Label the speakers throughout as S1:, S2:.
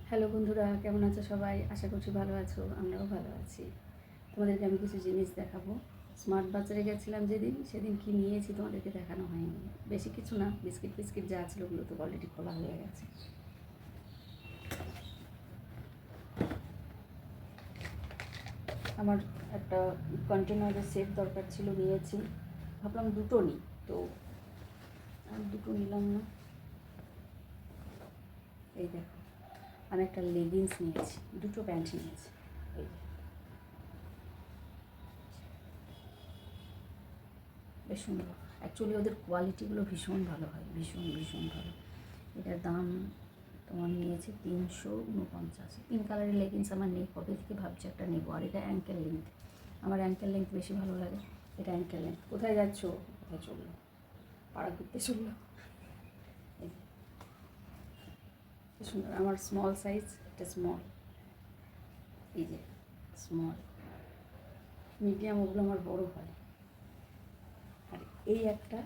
S1: Hello বন্ধুরা, কেমন আছো সবাই? আশা করছি ভালো আছো, আমরাও ভালো আছি। তোমাদেরকে আমি কিছু জিনিস দেখাবো। স্মার্ট বাজারে গেছিলাম সেদিন কি নিয়েছি তোমাদেরকে দেখানো হয়নি। বেশি কিছু না, বিস্কিট ফিস্কিট যা ছিল ওগুলো তো অলরেডি খোলা হয়ে গেছে। আমার একটা কন্টেনারের সেট দরকার ছিল, নিয়েছি। ভাবলাম দুটো নিই, তো আর দুটো নিলাম না। এই দেখো, আমি একটা লেগিংস নিয়েছি, দুটো প্যান্ট নিয়েছি। এই বেশ সুন্দর। অ্যাকচুয়ালি ওদের কোয়ালিটিগুলো ভীষণ ভালো হয়, ভীষণ ভীষণ ভালো। এটার দাম তোমার নিয়েছে 349। পিঙ্ক কালারের লেগিংস আমার নেই, কবে থেকে ভাবছি একটা নেবো। আর এটা অ্যাঙ্কেল লেন্থ, আমার অ্যাঙ্কেল লেন্থ বেশি ভালো লাগে। এটা অ্যাঙ্কেল লেন্থ। কোথায় যাচ্ছ? কোথায় চললো? পাড়া ঘুরতে চললো। এই যে সুন্দর, আমার স্মল সাইজ, এটা স্মল। এই যে স্মল, মিডিয়াম ওগুলো আমার বড় হয়। আর এই একটা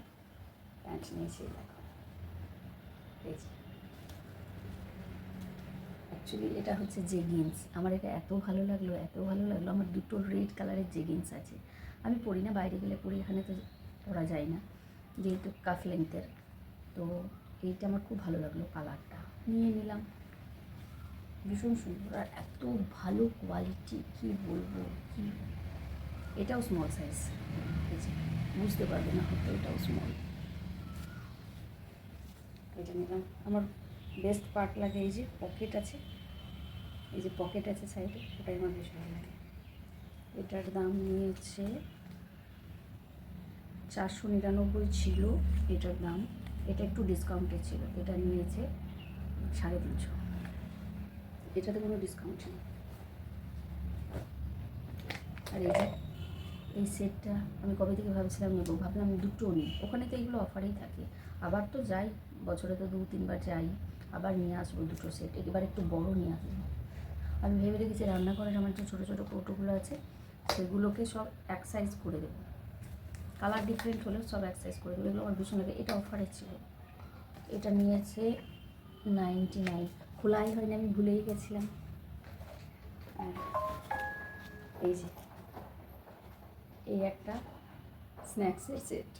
S1: প্যান্ট নিয়েছি, দেখো। এই যে অ্যাকচুয়ালি এটা হচ্ছে জেগিন্স। আমার এটা এত ভালো লাগলো, এত ভালো লাগলো। আমার দুটো রেড কালারের জেগিন্স আছে, আমি পরি না, বাইরে গেলে পরি, এখানে তো পরা যায় না যেহেতু কাফ লেন্থের। তো এইটা আমার খুব ভালো লাগলো, কালারটা নিয়ে নিলাম। ভীষণ সুন্দর আর এত ভালো কোয়ালিটি, কী বলবো কি। এটাও স্মল সাইজ, এই যে বুঝতে পারবে না হয়তো, এটাও স্মল। এটা নিলাম। আমার বেস্ট পার্ট লাগে এই যে পকেট আছে, এই যে পকেট আছে সাইডে, ওটাই আমার বেশ ভালো লাগে। এটার দাম নিয়েছে 499 ছিল এটার দাম। এটা একটু ডিসকাউন্টে ছিল, এটা নিয়েছে 350। এটাতে কোনো ডিসকাউন্ট নেই। আর এই যে এই সেটটা আমি কবে থেকে ভাবছিলাম নেবো, ভাবলাম দুটো নিই। ওখানে তো এগুলো অফারেই থাকে, আবার তো যাই, বছরে তো 2-3 বার যাই, আবার নিয়ে আসবো দুটো সেট। এবার একটু বড় নিয়ে আসবো। আমি ভেবে রেখেছি রান্নাঘরের আমার যে ছোটো ছোটো কৌটোগুলো আছে সেগুলোকে সব এক সাইজ করে দেবো। কালার ডিফারেন্ট হলেও সব এক সাইজ করে দেবো। এগুলো আমার ভীষণ লাগে। এটা অফারে ছিল, এটা নিয়েছে 99। খোলাই হয়নি, আমি ভুলেই গেছিলাম। আর এই যে এই একটা স্ন্যাক্সের সেট,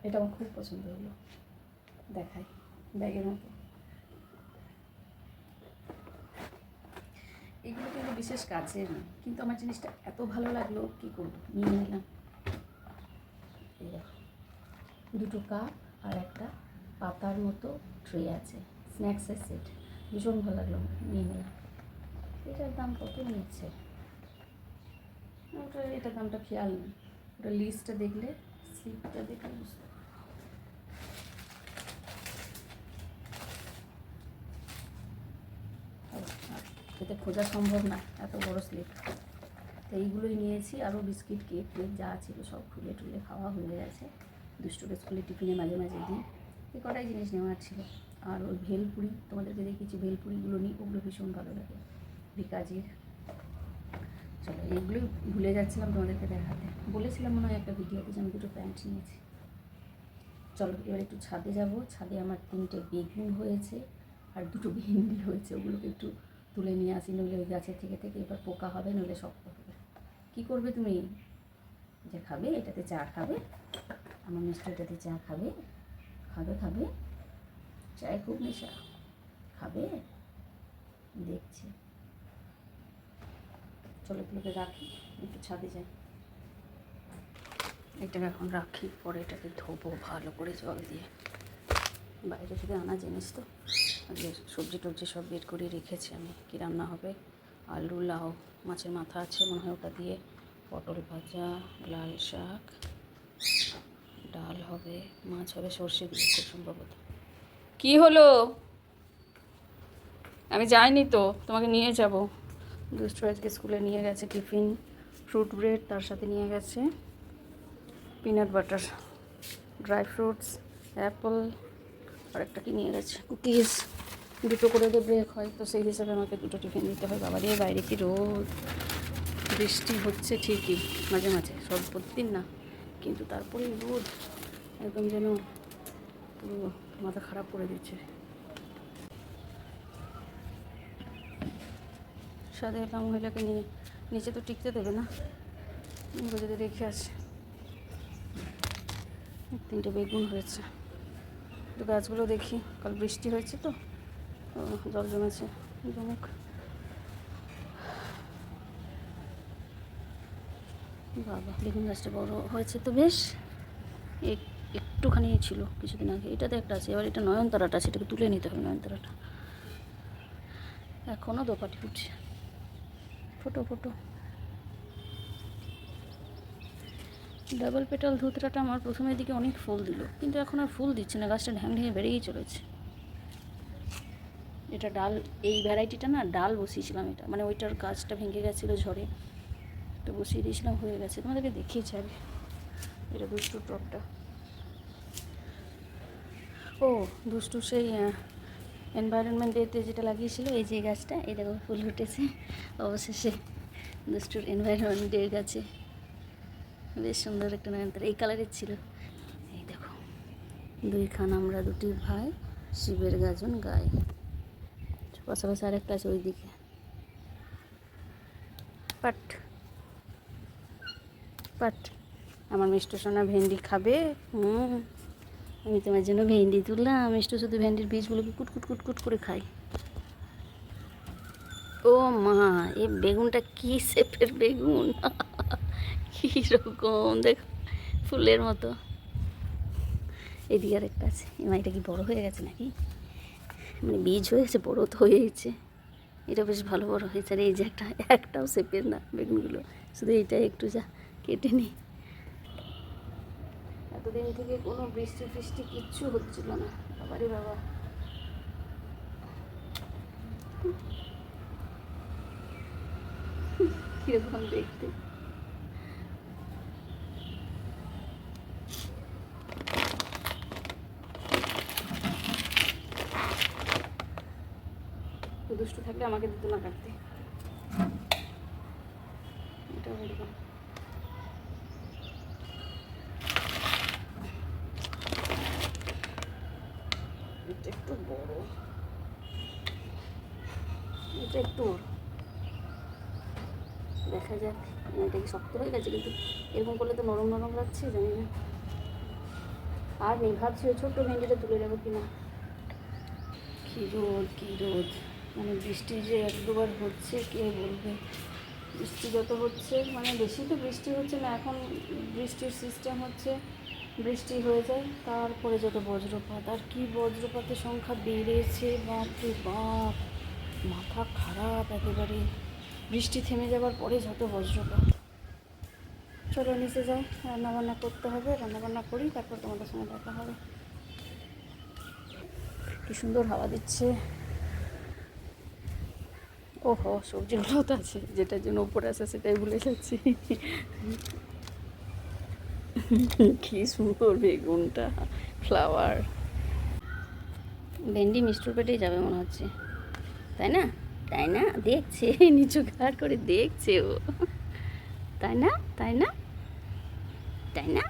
S1: এটা আমার খুব পছন্দ হলো। দেখাই, ব্যাগের মতো। এগুলো কিন্তু বিশেষ কাজের নয়, কিন্তু আমার জিনিসটা এত ভালো লাগলো, কী করবো, নিয়ে নিলাম। এই দেখো, দুটো কাপ আর একটা পাতার মতো ট্রে আছে, স্ন্যাক্সের সেট, ভীষণ ভালো লাগলো, নিয়ে নিলাম। এটার দাম কত নিচ্ছে ওটা, এটার দামটা খেয়াল নেই, ওটা লিস্টটা দেখলে, স্লিপটা দেখলে বুঝতে। এতে খোঁজা সম্ভব না, এত বড় স্লিপ। তো এইগুলোই নিয়েছি, আরও বিস্কিট কেক টেক যা ছিল সব খুলে টুলে খাওয়া হয়ে গেছে। দুষ্টুকে স্কুলে টিফিনে মাঝে মাঝে দিই। এই কটাই জিনিস নেওয়ার ছিল। আর ওই ভেলপুরি তোমাদেরকে দেখেছি, ভেলপুরিগুলো নিই, ওগুলো ভীষণ ভালো লাগে বিকাজির। চলো, এইগুলোই ভুলে যাচ্ছিলাম তোমাদেরকে দেখাতে। বলেছিলাম মনে হয় একটা ভিডিওতে যে আমি দুটো প্যান্ট নিয়েছি। চলো এবার একটু ছাদে যাব। ছাদে আমার 3টে বেগুন হয়েছে আর দুটো ভেন্ডি হয়েছে, ওগুলোকে একটু তুলে নিয়ে আসি, নইলে ওই গাছের থেকে থেকে এবার পোকা হবে, নইলে শক্ত হবে। কী করবে তুমি? যে খাবে, এটাতে চা খাবে, আমার মিষ্টি এটাতে চা খাবে, খাবে খাবে, চায়ে খুব নেশা, খাবে, দেখছি। চলো এগুলোকে রাখি, একটু ছাদে যাই। এটাকে এখন রাখি, পরে এটাকে ধোবো ভালো করে জল দিয়ে। বাইরে থেকে আনা জিনিস তো, আজকে সবজি টবজি সব বের করে রেখেছি আমি। কী রান্না হবে? আলু, লাউ, মাছের মাথা আছে মনে হয়, ওটা দিয়ে পটল ভাজা, লাল শাক, ডাল হবে, মাছ হবে সর্ষে দিয়ে খুব সম্ভবত। কী হলো? আমি যাইনি তো, তোমাকে নিয়ে যাব। দুষ্টু আজকে স্কুলে নিয়ে গেছে টিফিন, ফ্রুট ব্রেড, তার সাথে নিয়ে গেছে peanut butter, dry fruits, apple, আর একটা কি নিয়ে গেছে, কুকিজ। দুটো করে তো ব্রেক হয়, তো সেই হিসাবে আমাকে দুটো টিফিন দিতে হয়। বাবা দিয়ে বাইরে কি রোদ, বৃষ্টি হচ্ছে ঠিকই মাঝে মাঝে, সব প্রতিদিন না, কিন্তু তারপরেই রোদ একদম যেন পুরো মাথা খারাপ করে দিচ্ছে। সাথে এলাম মহিলাকে নিয়ে, নিচে তো টিকতে দেবে না, যদি রেখে আসে। 3টে বেগুন হয়েছে। তো গাছগুলো দেখি, কাল বৃষ্টি হয়েছে তো জল জমেছে, জমুক। বাবা বেগুন গাছটা বড় হয়েছে তো বেশ, একটুখানি ছিল কিছুদিন আগে। এটাতে একটা আছে, এবার এটা নয়নতারাটা, সেটাকে তুলে নিতে হবে। নয়নতারাটা এখনও দোপাটি উঠছে, ফোটো ফোটো। ডাবল পেটাল ধুতরাটা আমার প্রথমের দিকে অনেক ফুল দিল, কিন্তু এখন আর ফুল দিচ্ছে না, গাছটা ঢ্যাং ঢেঙে বেড়েই চলেছে। এটা ডাল, এই ভ্যারাইটিটা না ডাল বসিয়েছিলাম, এটা মানে ওইটার গাছটা ভেঙে গেছিলো ঝড়ে, তো বসিয়ে দিয়েছিলাম, হয়ে গেছে। তোমাদেরকে দেখিয়েছি আগে। এটা দুষ্টুর টপটা। ও দুষ্টু সেই এনভায়রনমেন্ট ডেতে যেটা লাগিয়েছিল, এই যে গাছটা, এই দেখো ফুল উঠেছে অবশেষে দুষ্টুর এনভায়রনমেন্ট ডের গাছে। বেশ সুন্দর একটা নয়নতারা, এই কালারের ছিল। এই দেখো, 2 খান আমরা 2টি ভাই, শিবের গাজন গাই। পাশাপাশি আরেকটা আছে ওইদিকে। পাট পাট, আমার মিষ্টু সোনা ভেন্ডি খাবে। আমি তোমার জন্য ভেন্ডি তুললাম। মিষ্টু শুধু ভেন্ডির বীজগুলোকে কুটকুট কুটকুট করে খাই। ও মা, এই বেগুনটা কি শেপের বেগুন, কীরকম দেখো, ফুলের মতো। এদিকে আর একটা আছে। এমা এটা কি বড় হয়ে গেছে নাকি, মানে বীজ হয়েছে, বড় তো হয়েছে। এটা বেশ ভালো বড় হয়েছে। আর এই যে একটাও শেপের না বেগুনগুলো, শুধু এইটাই একটু যা কেটে নিই। এতদিন থেকে কোনো বৃষ্টি ফৃষ্টি কিচ্ছু হচ্ছিল না, বাবারে বাবা। কিরকম দেখতে, দুষ্টু থাকলে আমাকে দিত না কাটতে। এটা এরকম এটা একটু বড়, এটা একটু বড়, দেখা যাক। এটা কি শক্ত হয়ে গেছে, কিন্তু এরকম করলে তো নরম নরম লাগছে, জানি না। আর নেই, ভাবছি ওই ছোট্ট ভেন্ডিটা তুলে যাবো কিনা। কী রোদ, কী রোদ, মানে বৃষ্টি যে 1-2বার হচ্ছে কে বলবে। বৃষ্টি যত হচ্ছে, মানে বেশি তো বৃষ্টি হচ্ছে না এখন, বৃষ্টির সিস্টেম হচ্ছে বৃষ্টি হয়ে যায়, তারপরে যত বজ্রপাত। আর কি বজ্রপাতের সংখ্যা বেড়েছে, বাপরে বাপ, মাথা খারাপ একেবারে। বৃষ্টি থেমে যাবার পরে যত বজ্রপাত। চলো নিচে যাই, রান্নাবান্না করতে হবে, রান্নাবান্না করি, তারপর তোমাদের সঙ্গে দেখা হবে। কি সুন্দর হাওয়া দিচ্ছে। ওহো, সবজিগুলোও তো আছে, যেটার জন্য উপরে আসে সেটাই ভুলে যাচ্ছি। কি সুন্দর বেগুনটা, ফ্লাওয়ার। ভেন্ডি মিষ্টুর পেটেই যাবে মনে হচ্ছে, তাই না? তাই না, দেখছে, নিচু ঘাড় করে দেখছে ও, তাই না? তাই না? তাই না?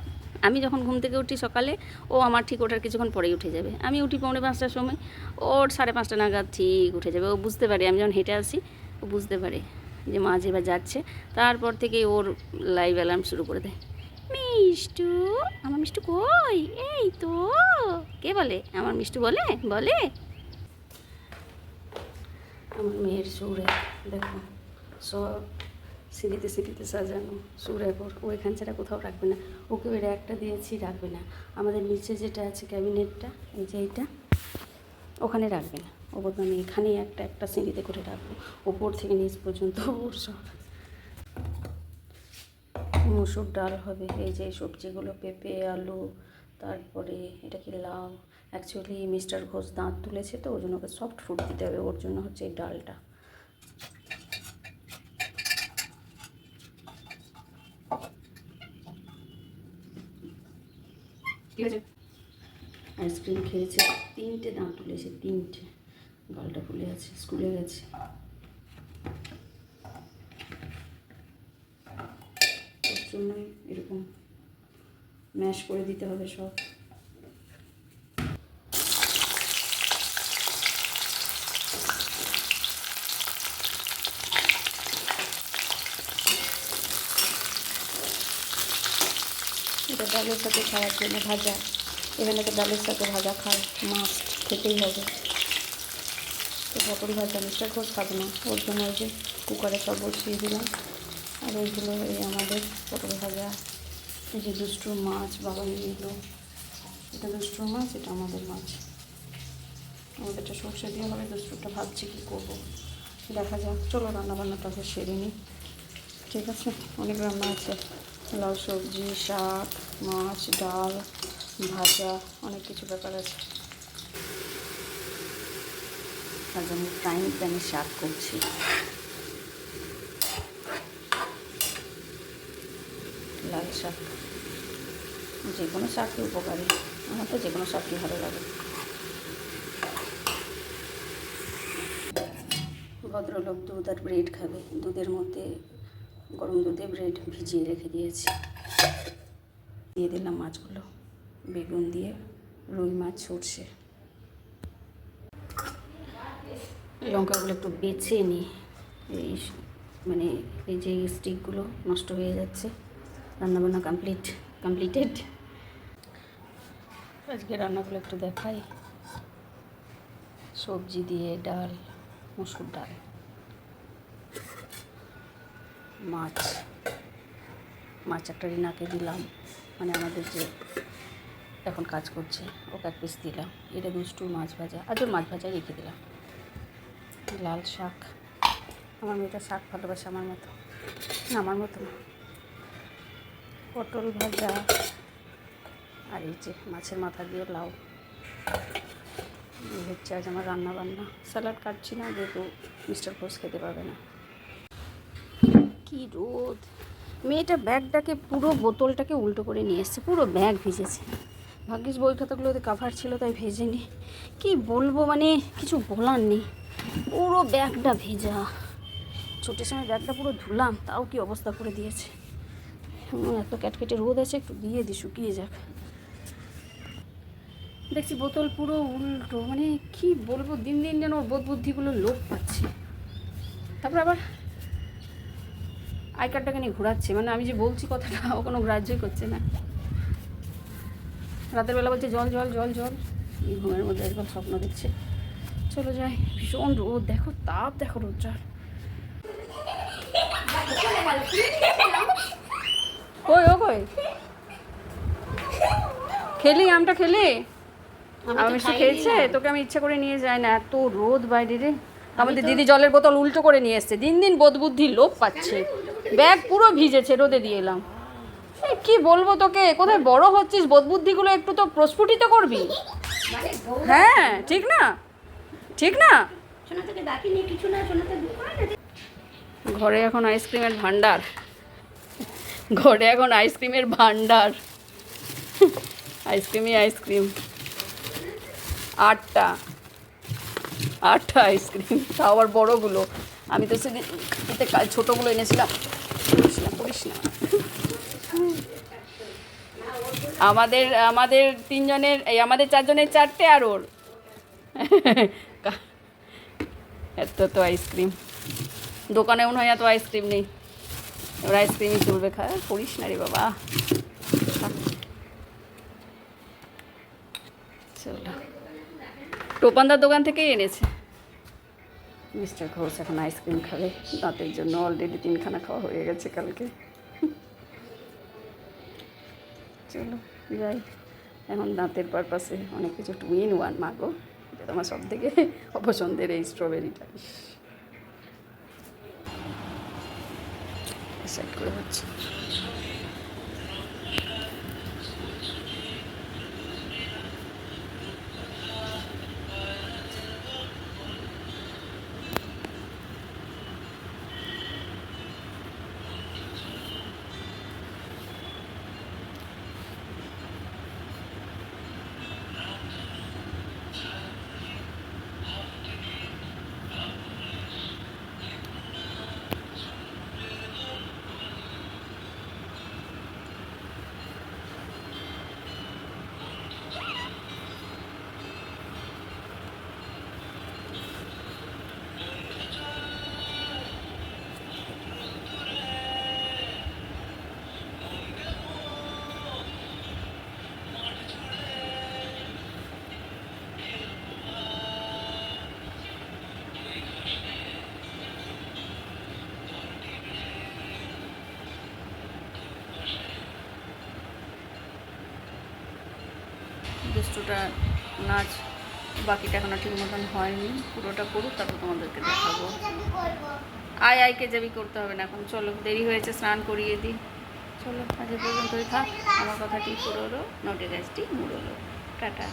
S1: আমি যখন ঘুম থেকে উঠি সকালে, ও আমার ঠিক ওঠার কিছুক্ষণ পরেই উঠে যাবে। আমি উঠি 4:45টার সময়, ওর 5:30 নাগাদ ঠিক উঠে যাবে। ও বুঝতে পারে আমি যখন হেঁটে আসি, ও বুঝতে পারে যে মা যে বা যাচ্ছে। তারপর থেকে ওর লাইভ অ্যালার্ম শুরু করে দেয়। মিষ্টু, আমার মিষ্টু কই? এই তো। কে বলে? আমার মিষ্টু বলে বলে। আমার মেয়ের সৌরে দেখো, সব সিঁড়িতে সিঁড়িতে সাজানো সুরেকর। ও এখান ছাড়া কোথাও রাখবে না, ওকে ওই র্যাকটা দিয়েছি, রাখবে না। আমাদের নিচে যেটা আছে ক্যাবিনেটটা, এই যে এইটা, ওখানে রাখবে না। ও বলতে আমি এখানেই একটা সিঁড়িতে করে রাখবো, ওপর থেকে নিচ পর্যন্ত ওর সব। মুসুর ডাল হবে, এই যে সবজিগুলো, পেঁপে, আলু, তারপরে এটা কি লাউ। অ্যাকচুয়ালি মিস্টার ঘোষ দাঁত তুলেছে, তো ওই জন্য ওকে সফট ফুড দিতে হবে, ওর জন্য হচ্ছে এই ডালটা। ঠিক আছে। আইসক্রিম খেয়েছে, 3টে দাঁত তুলেছে, 3টে। গালটা ফুলে আছে, স্কুলে গেছে। ওর জন্যই এরকম ম্যাশ করে দিতে হবে সব। ডালের সাথে খাওয়ার জন্য ভাজা, এখানে তো ডালের সাথে ভাজা খায়, মাছ খেতেই হবে। তো পটল ভাজা মিস্টার ঘোষ খাবে না, ওর জন্য ওই যে কুকারে সব বসিয়ে দিলাম। আর ওইগুলো এই আমাদের পটল ভাজা, এই যে দুষ্টুর মাছ বাবা নিয়ে এলো, এটা দুষ্টুর মাছ, এটা আমাদের মাছ। আমাদেরটা সর্ষে দিয়ে হবে, দুষ্টুরটা ভাবছি কী করবো, দেখা যাক। চলো রান্নাবান্নাটা সেরে নিই, ঠিক আছে? অনেক রান্না আছে, লাউ সবজি, শাক, মাছ, ডাল, ভাজা, অনেক কিছু ব্যাপার আছে। আজ আমি ফ্রাইং প্যানে শাক করছি। লাল শাক, যে কোনো শাকই উপকারী, আমার তো যে কোনো শাকই ভালো লাগে। ভদ্রলোক দুধ আর ব্রেড খাবে, দুধের মধ্যে গরম দুধে ব্রেড ভিজিয়ে রেখে দিয়েছি। দিয়ে দিলাম মাছগুলো, বেগুন দিয়ে রুই মাছ, সর্ষে। লঙ্কাগুলো একটু বেছে নিই, এই মানে এই যে স্টিকগুলো নষ্ট হয়ে যাচ্ছে। রান্নাবান্না কমপ্লিটেড। আজকে রান্নাগুলো একটু দেখাই। সবজি দিয়ে ডাল, মসুর ডাল, মাছ একটা রিনাকে দিলাম, মানে আমাদের যে এখন কাজ করছে ওকে এক পিস দিলাম। এটা দুষ্টু মাছ ভাজা, আজ ওর মাছ ভাজা রেখে দিলাম। লাল শাক, আমার মেয়েটা শাক ভালোবাসে আমার মতো না, পটল ভাজা, আর এই যে মাছের মাথা দিয়ে লাউ। এই হচ্ছে আজ আমার রান্নাবান্না। স্যালাড কাটছি না, যেহেতু মিস্টার ঘোষ খেতে পারবে না। কি রোদ! মেয়েটা ব্যাগটাকে পুরো বোতলটাকে উল্টো করে নিয়ে এসছে, পুরো ব্যাগ ভিজেছে। ভাগ্যিস বই খাতাগুলোতে কাভার ছিল তাই ভেজেনি। কি বলবো, মানে কিছু বলার নেই, পুরো ব্যাগটা ভেজা। ছোটোর সময় ব্যাগটা পুরো ধুলাম, তাও কি অবস্থা করে দিয়েছে। এত ক্যাটকেটে রোদ আছে, একটু দিয়ে দিই শুকিয়ে যাক। দেখছি বোতল পুরো উল্টো, মানে কি বলবো, দিন দিন যেন ওর বোধ বুদ্ধিগুলো লোপ পাচ্ছে। তারপর আবার আই কার্ডটাকে নিয়ে ঘোরাচ্ছে, মানে আমি যে বলছি কথাটা ও কোনো গ্রাহ্যই করছে না। রাতের বেলা বলছে জল জল জল জল, এই ঘুমের মধ্যে একবার স্বপ্ন দেখছে। চলো যাই, ভীষণ রোদ, দেখো তাপ, দেখো রোদটার। কই ও কই খেলি, আমটা খেলি? আমি মিষ্টি খেয়েছে, তোকে আমি ইচ্ছা করে নিয়ে যাই না, এত রোদ বাইরে রে। আমাদের দিদি জলের বোতল উল্টো করে নিয়ে এসছে, দিন দিন বোধ বুদ্ধি লোপ পাচ্ছে। ব্যাগ পুরো ভিজেছে, রোদে দিয়ে এলাম। কি বলবো তোকে, কোথায় বড় হচ্ছিস, বোধ বুদ্ধিগুলো একটু তো প্রস্ফুটিত করবি। হ্যাঁ ঠিক না, ঠিক না? ঘরে এখন আইসক্রিমের ভান্ডার, ঘরে এখন আইসক্রিমের ভান্ডার, আইসক্রিম। আটটা আইসক্রিম, তাও আবার বড়োগুলো। আমি তো সেদিন এতে ছোটোগুলো এনেছিলাম। করিস না। আমাদের তিনজনের, এই আমাদের চারজনের চারটে, আর ওর এত আইসক্রিম। দোকানে মনে হয় এত আইসক্রিম নেই, ওর আইসক্রিমই চলবে। করিস না রে বাবা। চলো, টোপানদার দোকান থেকেই এনেছে। মিস্টার ঘোষ এখন আইসক্রিম খাবে, দাঁতের জন্য অলরেডি 3খানা খাওয়া হয়ে গেছে কালকে। চলো যাই, এখন দাঁতের পারপাসে অনেক কিছু 2 in 1 মাগো। এটা তোমার সব থেকে অপছন্দের এই স্ট্রবেরিটা, সেট করে হচ্ছে। দুষ্টুটা নাচ বাকিটা এখনো ঠিক মতন হয়নি, পুরোটা করুক তারপর তোমাদেরকে দেখাবো। আয় আয়, কে যাবি করতে হবে না এখন, চলো দেরি হয়েছে, স্নান করিয়ে দিই। চলো আজ এ পর্যন্তই থাক, আমার কথাটি পুরোলো, নোটে গাছটি মুড়োলো। টাটা।